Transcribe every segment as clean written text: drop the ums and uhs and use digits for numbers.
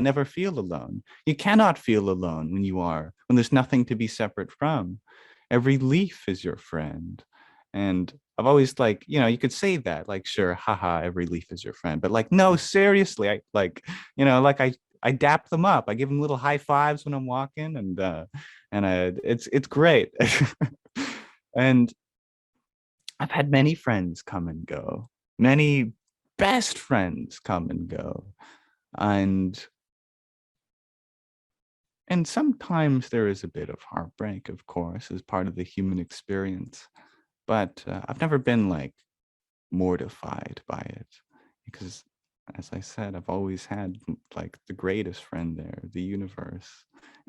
never feel alone. You cannot feel alone when there's nothing to be separate from. Every leaf is your friend. And I've always like, you could say that, like, sure, haha, every leaf is your friend. But like, no, seriously, I dap them up. I give them little high fives when I'm walking, and it's great. And I've had many friends come and go, many best friends come and go. And and sometimes there is a bit of heartbreak, of course, as part of the human experience. But I've never been like mortified by it because, as I said, I've always had like the greatest friend there, the universe.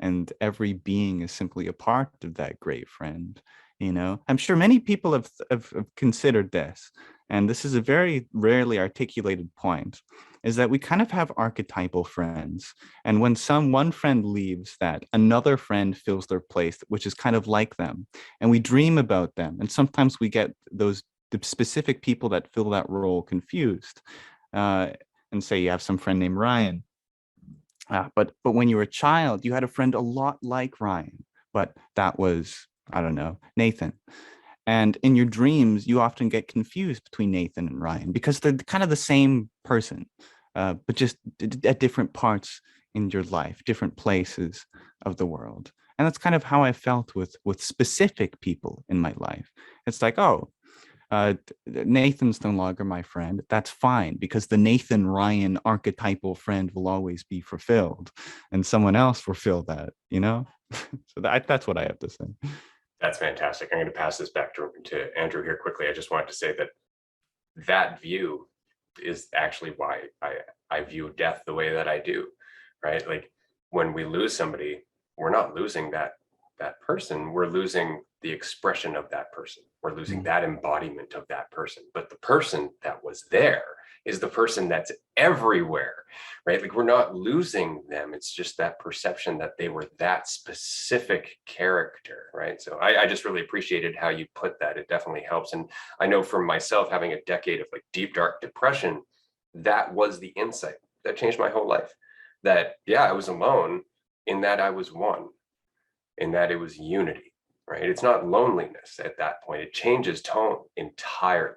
And every being is simply a part of that great friend. I'm sure many people have considered this, and this is a very rarely articulated point, is that we kind of have archetypal friends. And when one friend leaves, that another friend fills their place, which is kind of like them. And we dream about them. And sometimes we get the specific people that fill that role confused. And say you have some friend named Ryan. But when you were a child, you had a friend a lot like Ryan, but that was, I don't know, Nathan. And in your dreams, you often get confused between Nathan and Ryan because they're kind of the same person, but just at different parts in your life, different places of the world. And that's kind of how I felt with specific people in my life. It's like, oh, Nathan's no longer my friend. That's fine because the Nathan Ryan archetypal friend will always be fulfilled, and someone else will fill that. So that's what I have to say. That's fantastic. I'm going to pass this back to Andrew here quickly. I just wanted to say that view is actually why I view death the way that I do, right? Like when we lose somebody, we're not losing that person. We're losing the expression of that person. We're losing that embodiment of that person. But the person that was there is the person that's everywhere, right? Like we're not losing them. It's just that perception that they were that specific character, right? So I just really appreciated how you put that. It definitely helps. And I know for myself, having a decade of like deep, dark depression, that was the insight that changed my whole life. That, yeah, I was alone in that I was one, in that it was unity, right? It's not loneliness at that point. It changes tone entirely.